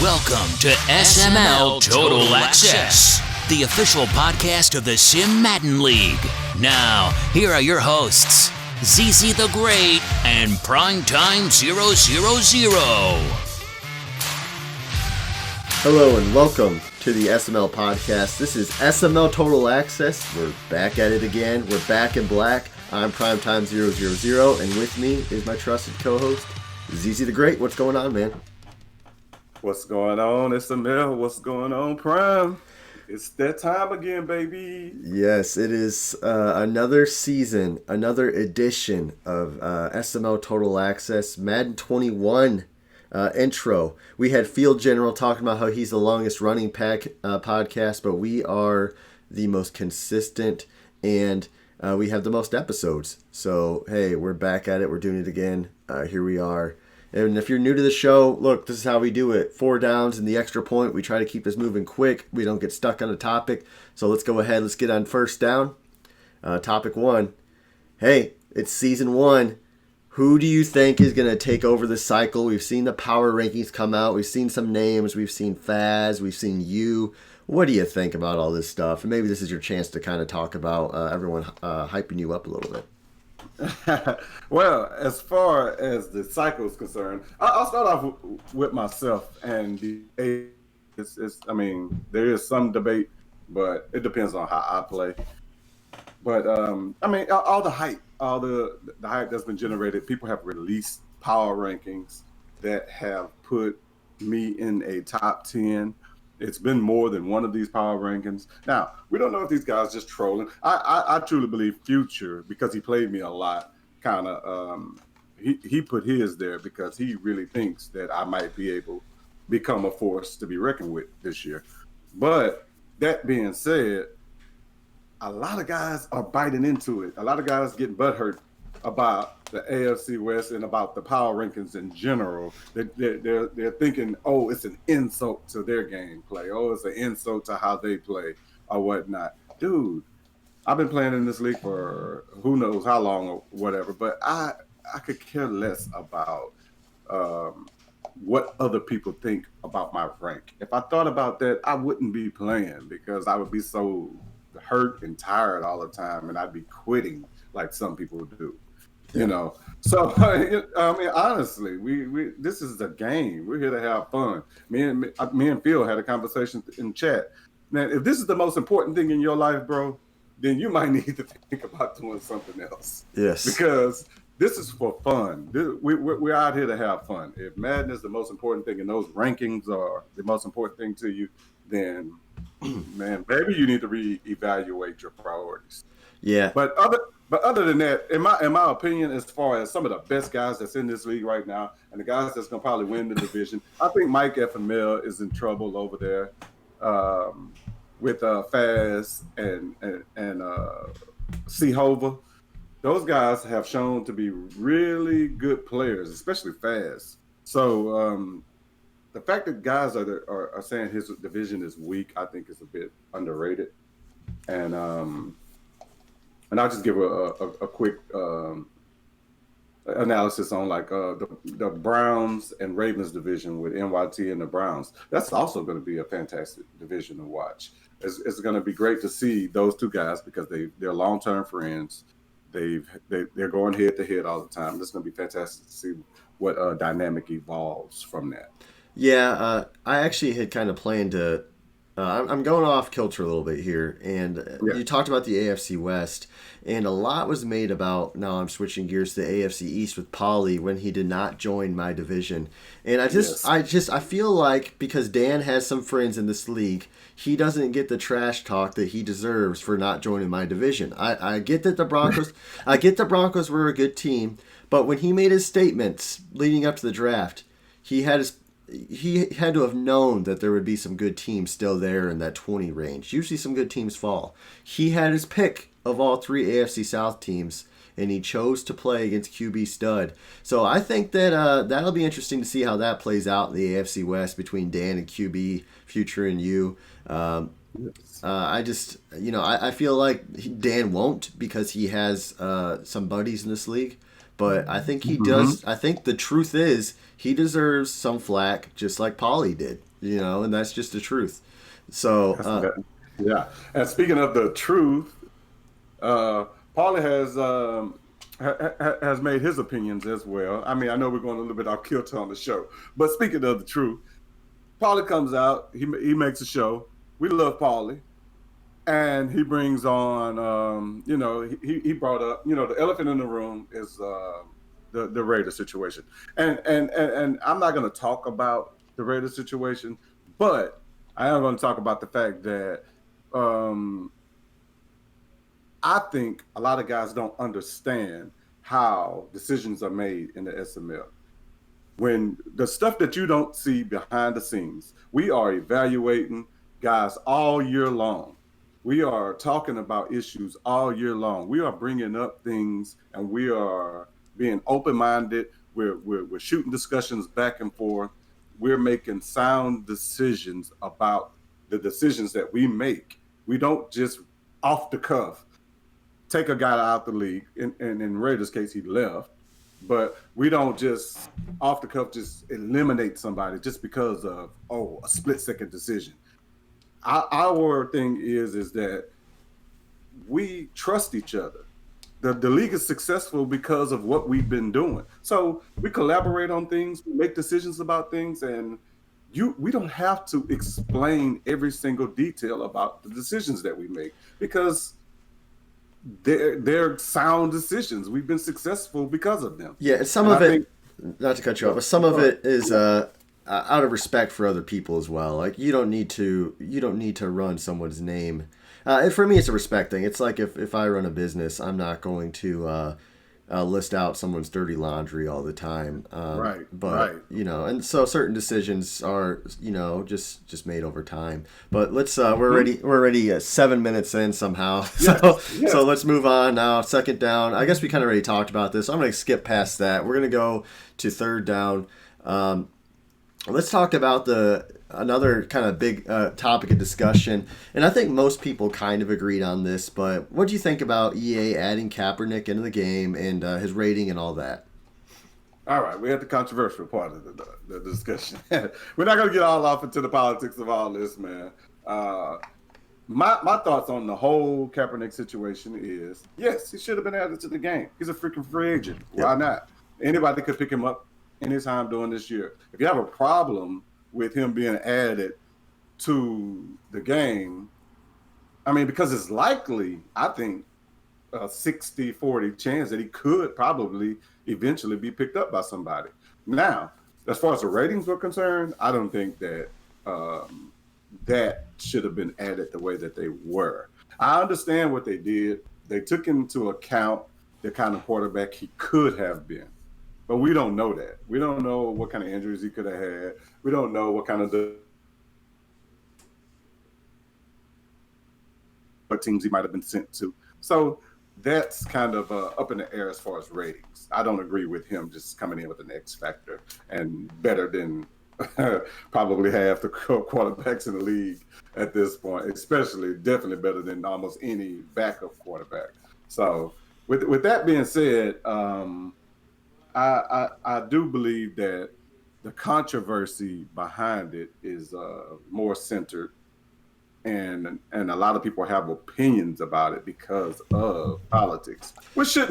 Welcome to SML Total Access, the official podcast of the Sim Madden League. Now, here are your hosts, ZZ the Great and Primetime 000. Hello and welcome to the SML podcast. This is SML Total Access. We're back at it again. We're back in black. I'm Primetime 000, and with me is my trusted co-host, ZZ the Great. What's going on, man? What's going on, SML? What's going on, Prime? It's that time again, baby. Yes, it is another season, another edition of SML Total Access, Madden 21 intro. We had Field General talking about how he's the longest running podcast, but we are the most consistent and we have the most episodes. So, hey, we're back at it. We're doing it again. Here we are. And if you're new to the show, look, this is how we do it. 4 downs and the extra point. We try to keep this moving quick. We don't get stuck on a topic. So let's go ahead. Let's get on first down. Topic 1. Hey, it's season 1. Who do you think is going to take over the cycle? We've seen the power rankings come out. We've seen some names. We've seen Faz. We've seen you. What do you think about all this stuff? And maybe this is your chance to kind of talk about everyone hyping you up a little bit. Well, as far as the cycle is concerned, I'll start off with myself. And there is some debate, but it depends on how I play. But, all the hype, the hype that's been generated, people have released power rankings that have put me in a top 10. It's been more than one of these power rankings. Now, we don't know if these guys just trolling. I truly believe Future, because he played me a lot, kind of, he put his there because he really thinks that I might be able to become a force to be reckoned with this year. But that being said, a lot of guys are biting into it. A lot of guys getting butthurt about the AFC West and about the power rankings in general. They're thinking, oh, it's an insult to their gameplay. Oh, it's an insult to how they play or whatnot. Dude, I've been playing in this league for who knows how long or whatever, but I could care less about what other people think about my rank. If I thought about that, I wouldn't be playing because I would be so hurt and tired all the time, and I'd be quitting like some people do. You know, so honestly, we this is a game. We're here to have fun. Me and Phil had a conversation in chat. Man, if this is the most important thing in your life, bro, then you might need to think about doing something else. Yes, because this is for fun. We're out here to have fun. If Madden is the most important thing and those rankings are the most important thing to you, then man, maybe you need to reevaluate your priorities. Yeah, But other than that, in my opinion, as far as some of the best guys that's in this league right now, and the guys that's gonna probably win the division, I think Mike SML is in trouble over there with Faz and Hova. Those guys have shown to be really good players, especially Faz. So the fact that guys are saying his division is weak, I think is a bit underrated. And I'll just give a quick analysis on like the Browns and Ravens division with NYT and the Browns. That's also going to be a fantastic division to watch. It's going to be great to see those two guys because they're long-term friends. They're going head to head all the time. It's going to be fantastic to see what dynamic evolves from that. Yeah, I actually had kind of planned to. I'm going off kilter a little bit here, and You talked about the AFC West, and a lot was made about, now I'm switching gears to the AFC East with Pauly when he did not join my division. And I feel like because Dan has some friends in this league, he doesn't get the trash talk that he deserves for not joining my division. I get that the Broncos were a good team, but when he made his statements leading up to the draft, he had to have known that there would be some good teams still there in that 20 range. Usually some good teams fall. He had his pick of all 3 AFC South teams, and he chose to play against QB stud. So I think that that'll be interesting to see how that plays out in the AFC West between Dan and QB, Future and you. Yes. I just, I feel like Dan won't because he has some buddies in this league. But I think he Hmm. does. I think the truth is he deserves some flack, just like Paulie did, and that's just the truth. So, That's that. Yeah. And speaking of the truth, Paulie has made his opinions as well. I mean, I know we're going a little bit off kilter on the show, but speaking of the truth, Paulie comes out. He makes a show. We love Paulie, and he brings on. He brought up. The elephant in the room is the Raider situation, and I'm not going to talk about the Raider situation, but I am going to talk about the fact that um, I think a lot of guys don't understand how decisions are made in the SML. When the stuff that you don't see behind the scenes, we are evaluating guys all year long. We are talking about issues all year long. We are bringing up things and we are being open minded. We're shooting discussions back and forth. We're making sound decisions about the decisions that we make. We don't just off the cuff take a guy out the league. In Raiders' case, he left. But we don't just off the cuff just eliminate somebody just because of a split second decision. Our thing is that we trust each other. The league is successful because of what we've been doing. So we collaborate on things, we make decisions about things, and we don't have to explain every single detail about the decisions that we make because they're sound decisions. We've been successful because of them. yeah, some And of I it, think not to cut you off, but some of it is out of respect for other people as well. Like you don't need to run someone's name. And for me, it's a respect thing. It's like if I run a business, I'm not going to list out someone's dirty laundry all the time. right, But right. and so certain decisions are just made over time. But let's Mhm. we're already 7 minutes in somehow. So Yes, so yes. let's move on now. Second down. I guess we kind of already talked about this. I'm going to skip past that. We're going to go to third down. Um, let's talk about the another kind of big topic of discussion, and I think most people kind of agreed on this. But what do you think about EA adding Kaepernick into the game and his rating and all that? All right, we're at the controversial part of the discussion. We're not going to get all off into the politics of all this, man. Uh, my thoughts on the whole Kaepernick situation is yes, he should have been added to the game. He's a freaking free agent. Why Yep. not? Anybody could pick him up anytime during this year. If you have a problem with him being added to the game, I mean, because it's likely, I think, a 60-40 chance that he could probably eventually be picked up by somebody. Now, as far as the ratings were concerned, I don't think that that should have been added the way that they were. I understand what they did. They took into account the kind of quarterback he could have been. But we don't know that. We don't know what kind of injuries he could have had. We don't know what kind of what teams he might have been sent to. So that's kind of up in the air as far as ratings. I don't agree with him just coming in with an X factor and better than probably half the quarterbacks in the league at this point, especially definitely better than almost any backup quarterback. So with that being said, I do believe that the controversy behind it is more centered and a lot of people have opinions about it because of politics, which should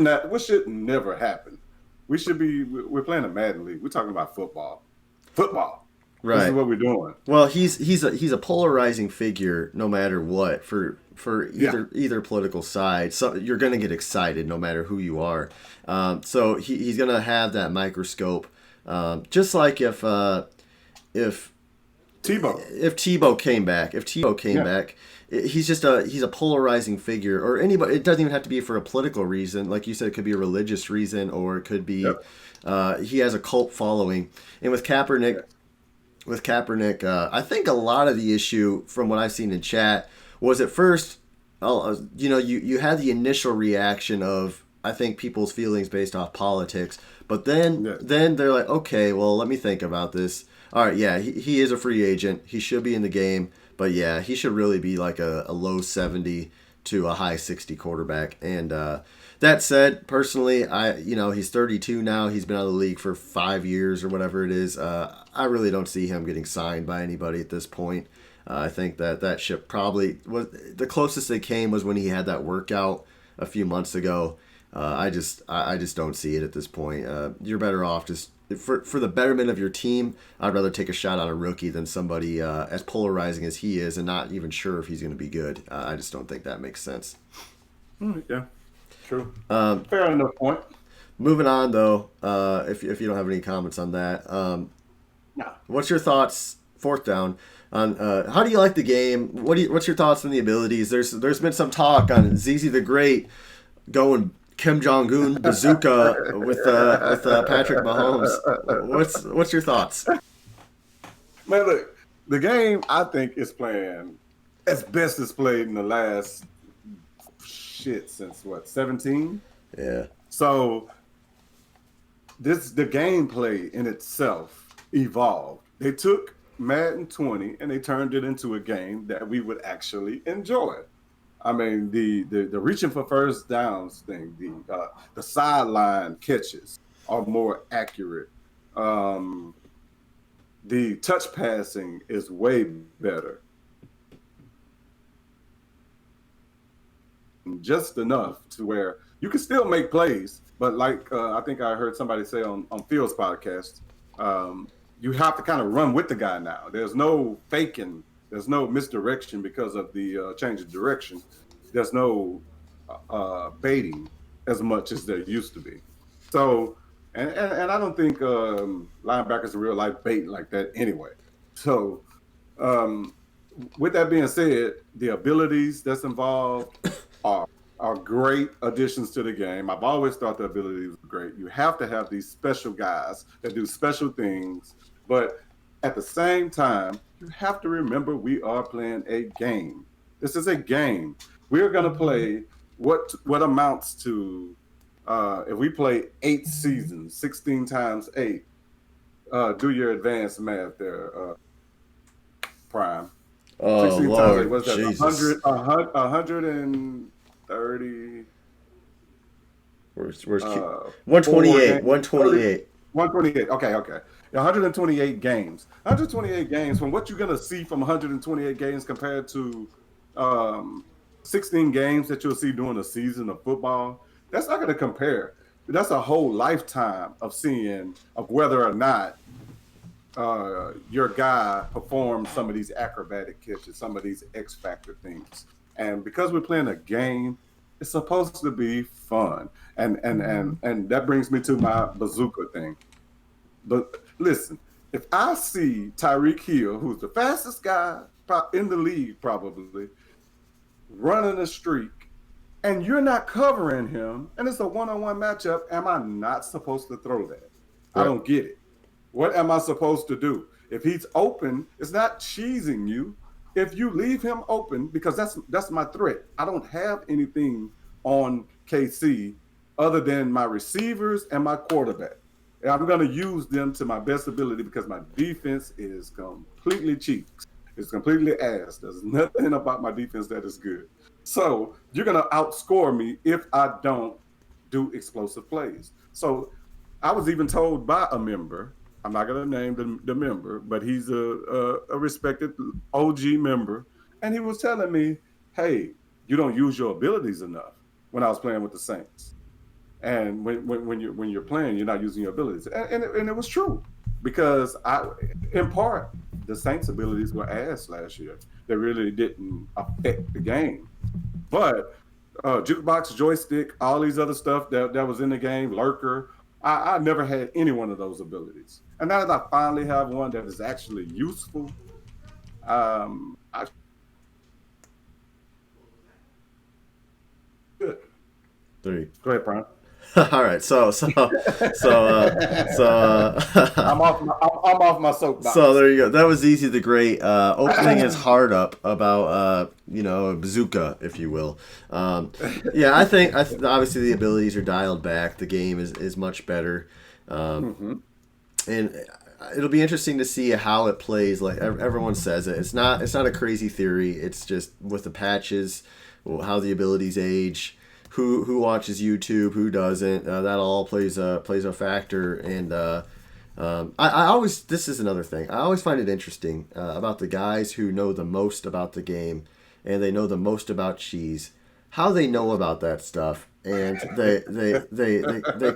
never happen. We're playing a Madden league. We're talking about football. Football. This is Right. what we're doing. Well, he's a polarizing figure no matter what for Yeah. either political side. So you're going to get excited no matter who you are. So he's going to have that microscope, just like if Tebow. if Tebow came back, Yeah. he's a polarizing figure, or anybody. It doesn't even have to be for a political reason. Like you said, it could be a religious reason, or it could be Yep. he has a cult following. And Yes. with Kaepernick, I think a lot of the issue from what I've seen in chat was at first, you had the initial reaction of I think people's feelings based off politics, but Yes. then they're like, okay, well, let me think about this. All right, yeah, he is a free agent. He should be in the game, But yeah, he should really be like a low 70 to a high 60 quarterback. And that said, personally, he's 32 now. He's been out of the league for 5 years or whatever it is. I really don't see him getting signed by anybody at this point. I think that ship probably was the closest they came was when he had that workout a few months ago. I just don't see it at this point. You're better off just for the betterment of your team. I'd rather take a shot on a rookie than somebody as polarizing as he is and not even sure if he's going to be good. I just don't think that makes sense. Yeah, true. Fair enough point. Moving on though, if you don't have any comments on that, No. what's your thoughts? Fourth down. On how do you like the game? What's your thoughts on the abilities? There's been some talk on ZZ the Great going Kim Jong-un bazooka with Patrick Mahomes. What's your thoughts? Man, look, the game I think is playing as best it's played in the last since 17? Yeah. So the gameplay in itself evolved. They took Madden 20 and they turned it into a game that we would actually enjoy. I mean, the reaching for first downs thing, the sideline catches are more accurate. The touch passing is way better. Just enough to where you can still make plays, but like I think I heard somebody say on Phil's podcast, you have to kind of run with the guy now. There's no faking. There's no misdirection because of the change of direction. There's no baiting as much as there used to be. So, and I don't think linebackers in real life bait like that anyway. So, with that being said, the abilities that's involved are great additions to the game. I've always thought the abilities were great. You have to have these special guys that do special things, but at the same time, you have to remember we are playing a game. This is a game. We're going to play what amounts to, if we play 8 seasons, 16 times 8, do your advanced math there, Prime. Oh, 16 Lord, times 8, what's that? Jesus. 130. Where's 128. 128. 128. Okay. 128 games. 128 games. From what you're going to see from 128 games compared to 16 games that you'll see during a season of football, that's not going to compare. That's a whole lifetime of seeing of whether or not your guy performs some of these acrobatic catches, some of these X factor things. And because we're playing a game, it's supposed to be fun. And that brings me to my bazooka thing. But listen, if I see Tyreek Hill, who's the fastest guy in the league probably, running a streak, and you're not covering him, and it's a one-on-one matchup, am I not supposed to throw that? Right. I don't get it. What am I supposed to do? If he's open, it's not cheesing you. If you leave him open, because that's my threat. I don't have anything on KC other than my receivers and my quarterback. And I'm going to use them to my best ability because my defense is completely cheap. It's completely ass. There's nothing about my defense that is good. So you're going to outscore me if I don't do explosive plays. So I was even told by a member, I'm not going to name the member, but he's a respected OG member. And he was telling me, hey, you don't use your abilities enough when I was playing with the Saints. And when you're playing, you're not using your abilities. And it was true because in part, the Saints' abilities were ass last year. They really didn't affect the game. But jukebox, joystick, all these other stuff that was in the game, lurker, I never had any one of those abilities. And now that I finally have one that is actually useful, good. 3. Go ahead, Brian. All right, so I'm off my soapbox. So there you go. That was Easy the Great opening his heart up about bazooka, if you will. Yeah, I think obviously the abilities are dialed back. The game is much better, and it'll be interesting to see how it plays. Like everyone says it, it's not a crazy theory. It's just with the patches, how the abilities age, who watches YouTube, who doesn't. That all plays a factor. And I always, this is another thing. I always find it interesting about the guys who know the most about the game, and they know the most about cheese. How they know about that stuff, and they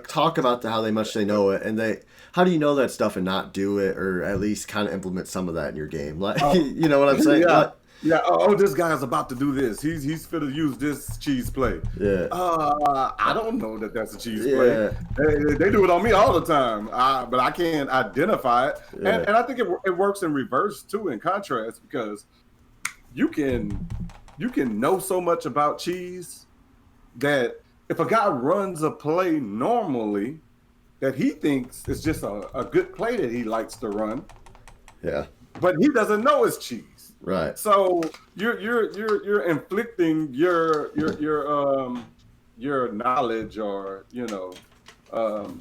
talk about how much they know it, and how do you know that stuff and not do it, or at least kind of implement some of that in your game? Like, you know what I'm saying? Yeah. Yeah. Oh, this guy's about to do this. He's fit to use this cheese play. Yeah. I don't know that that's a cheese play. They do it on me all the time. But I can't identify it. Yeah. And I think it works in reverse too. In contrast, because you can know so much about cheese that if a guy runs a play normally that he thinks is just a good play that he likes to run, Yeah. but he doesn't know it's cheese. Right. So you're inflicting your knowledge, or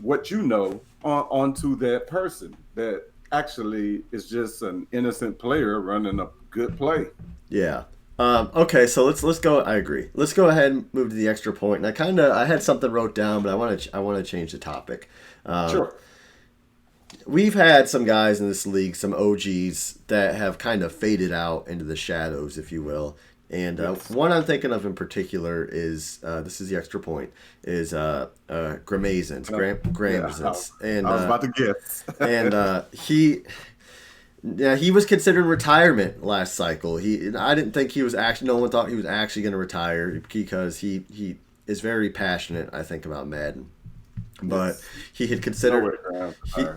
what you know onto that person that actually is just an innocent player running a good play. Yeah. Okay, so let's go. I agree. Let's go ahead and move to the extra point. And I had something wrote down, but I want to change the topic. Sure. We've had some guys in this league, some OGs that have kind of faded out into the shadows, if you will. And one I'm thinking of in particular is this is the extra point is Gramazins, Gramazins. And I was about to guess. And he was considered retirement last cycle. I didn't think he was actually. No one thought he was actually going to retire because he is very passionate, I think, about Madden. But he had considered.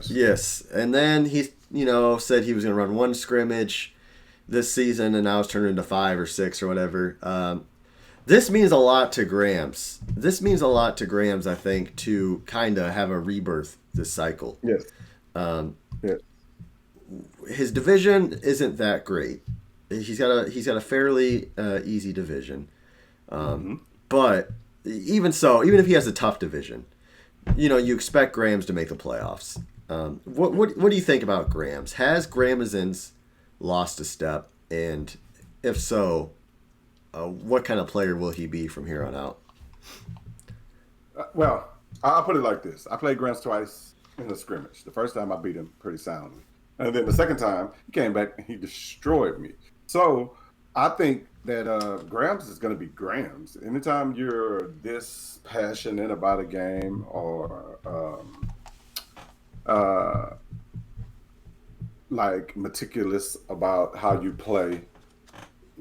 Yes, and then he said he was going to run one scrimmage this season, and now it's turned into 5 or 6 or whatever. This means a lot to Grams. I think, to kind of have a rebirth this cycle. Yes. Yes. His division isn't that great. He's got a fairly easy division, but even so, even if he has a tough division, you expect Grams to make the playoffs. What do you think about Grams? Has Gramazins lost a step, and if so, what kind of player will he be from here on out? Well, I'll put it like this: I played Grams twice in the scrimmage. The first time I beat him pretty soundly. And then the second time, he came back and he destroyed me. So I think that Grams is going to be Grams. Anytime you're this passionate about a game, or like meticulous about how you play,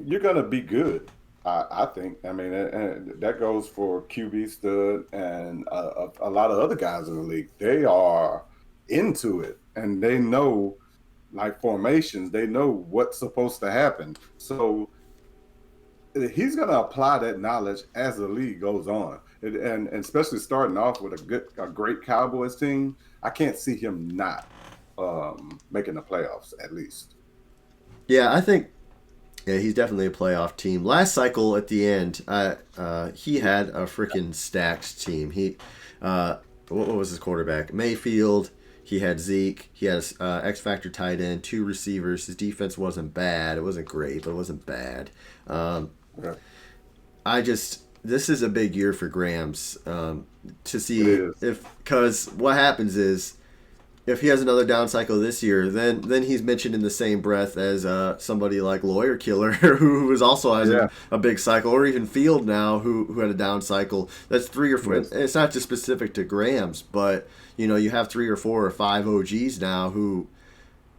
you're going to be good. I think. I mean, and that goes for QB Stud and a lot of other guys in the league. They are into it, and they know, like, formations. They know what's supposed to happen. So he's going to apply that knowledge as the league goes on, and especially starting off with a great Cowboys team. I can't see him not making the playoffs at least. Yeah, I think. Yeah, he's definitely a playoff team. Last cycle at the end, he had a freaking stacked team. What was his quarterback? Mayfield. He had Zeke. He has X Factor tight end, 2 receivers. His defense wasn't bad. It wasn't great, but it wasn't bad. Okay. This is a big year for Grams to see because what happens is, if he has another down cycle this year, then he's mentioned in the same breath as somebody like Lawyer Killer, who is also has a big cycle, or even Field now, who had a down cycle. That's 3 or 4. Yes. It's not just specific to Grams, but you have 3 or 4 or 5 OGs now who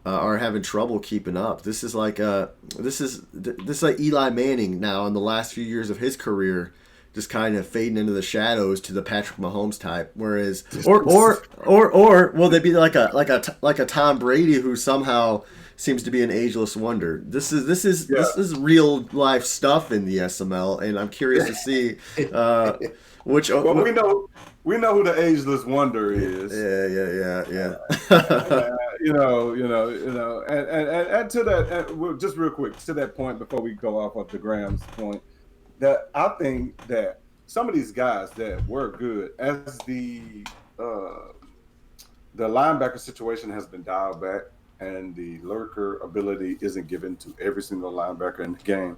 are having trouble keeping up. This is like like Eli Manning now in the last few years of his career, just kind of fading into the shadows to the Patrick Mahomes type. Whereas, or will they be like a Tom Brady who somehow seems to be an ageless wonder? This is real life stuff in the SML, and I'm curious to see which. Well, we know who the ageless wonder is. Yeah. And to that, just real quick to that point before we go off of the Grams point. That I think that some of these guys that were good as the the linebacker situation has been dialed back, and the lurker ability isn't given to every single linebacker in the game.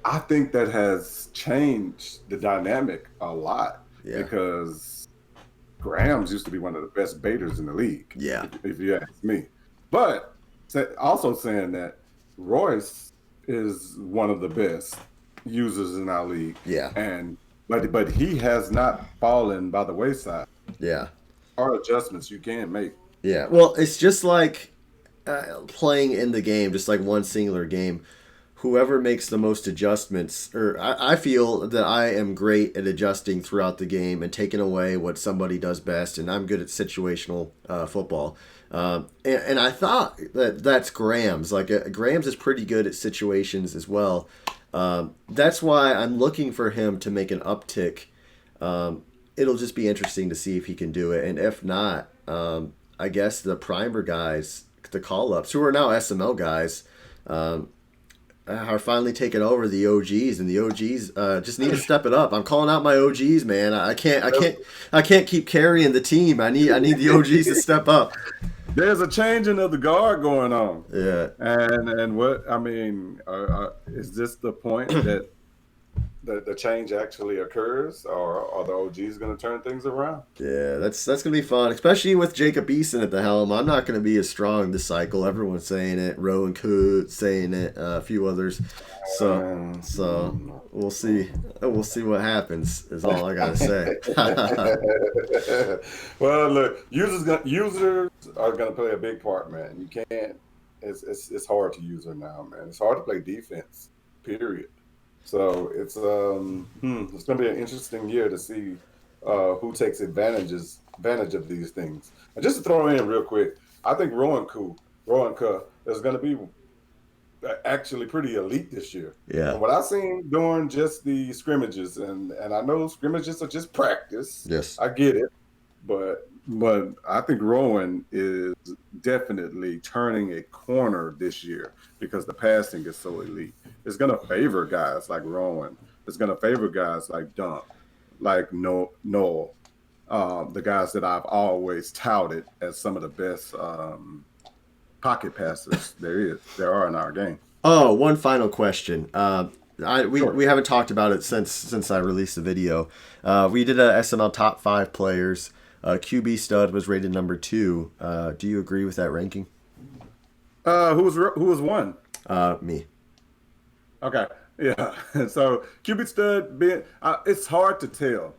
I think that has changed the dynamic a lot Yeah. because Graham's used to be one of the best baiters in the league, Yeah. if you ask me. But also saying that Royce is one of the best users in our league. Yeah. But he has not fallen by the wayside. Yeah. Are adjustments you can make. Yeah. Well, it's just like playing in the game, just like one singular game. Whoever makes the most adjustments, or I feel that I am great at adjusting throughout the game and taking away what somebody does best, and I'm good at situational football. And I thought that's Graham's. Like Graham's is pretty good at situations as well. That's why I'm looking for him to make an uptick. It'll just be interesting to see if he can do it, and if not, I guess the primer guys, the call-ups, who are now SML guys, are finally taking over the OGs, and the OGs just need to step it up. I'm calling out my OGs, man. I can't keep carrying the team. I need the OGs to step up. There's a changing of the guard going on. Yeah. And what I mean, is this the point that the change actually occurs, or are the OGs going to turn things around? Yeah, that's going to be fun, especially with Jacob Eason at the helm. I'm not going to be as strong this cycle. Everyone's saying it. Rowan Coot saying it. A few others. So we'll see. We'll see what happens. Is all I got to say. Well, look, users are going to play a big part, man. You can't. It's hard to user now, man. It's hard to play defense. Period. So it's going to be an interesting year to see who takes advantage of these things. And just to throw in real quick, I think Rowan Kuh is going to be actually pretty elite this year. Yeah. From what I've seen during just the scrimmages, and I know scrimmages are just practice. Yes. I get it, but I think Rowan is definitely turning a corner this year because the passing is so elite. It's going to favor guys like Rowan. It's going to favor guys like Dunk, like Noel, the guys that I've always touted as some of the best pocket passers there are in our game. Oh, one final question. Sure. We haven't talked about it since I released the video. We did a SML top 5 players. QB Stud was rated number 2. Do you agree with that ranking? Who was one? Me. Okay, yeah. So QB Stud, it's hard to tell.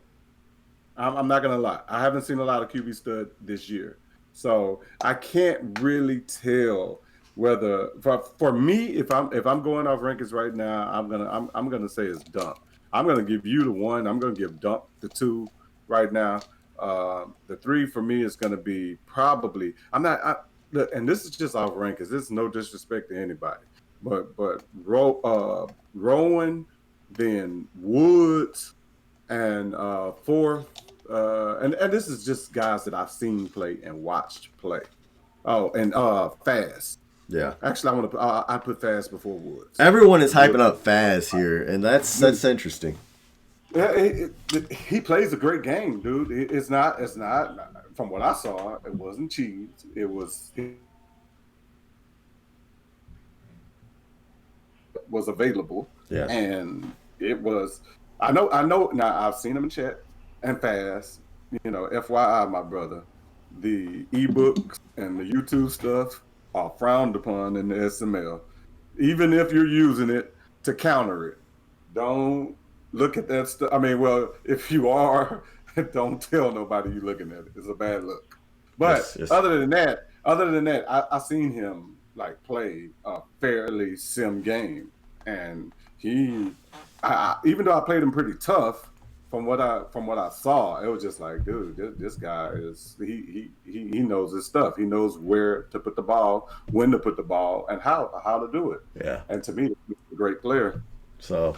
I'm not gonna lie. I haven't seen a lot of QB Stud this year, so I can't really tell whether for me if I'm going off rankings right now, I'm gonna say it's Dunk. I'm gonna give you the 1. I'm gonna give Dunk the 2 right now. The 3 for me is gonna be probably and this is just off rankings. This is no disrespect to anybody. But Rowan, then Woods, and 4th, and this is just guys that I've seen play and watched play. Oh, and Faz. Yeah. Actually, I put Faz before Woods. Everyone is hyping up Faz here, and that's interesting. Yeah, he plays a great game, dude. It's not. From what I saw, it wasn't cheese. It was available. Yeah. And it was. I know. Now I've seen him in chat and fast. FYI, my brother, the ebooks and the YouTube stuff are frowned upon in the SML. Even if you're using it to counter it, don't look at that stuff. I mean, well, if you are, don't tell nobody you're looking at it. It's a bad look. But yes. Other than that, I seen him play a fairly sim game, and even though I played him pretty tough, from what I saw, it was just like, dude, this guy is he knows his stuff. He knows where to put the ball, when to put the ball, and how to do it. Yeah. And to me, he's a great player. So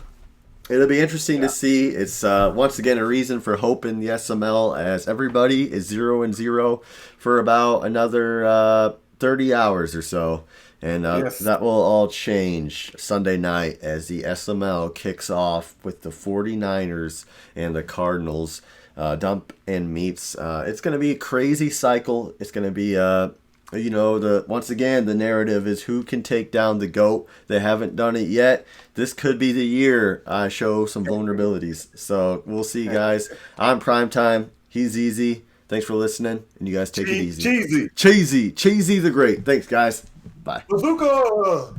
it'll be interesting to see. It's once again a reason for hope in the SML, as everybody is 0-0 for about another 30 hours or so. And that will all change Sunday night as the SML kicks off with the 49ers and the Cardinals. dump and meets. It's going to be a crazy cycle. It's going to be, once again, the narrative is who can take down the GOAT. They haven't done it yet. This could be the year I show some vulnerabilities. So we'll see, guys. I'm Primetime. He's Easy. Thanks for listening, and you guys take it easy. Cheesy the Great. Thanks, guys. Bye. Bazooka!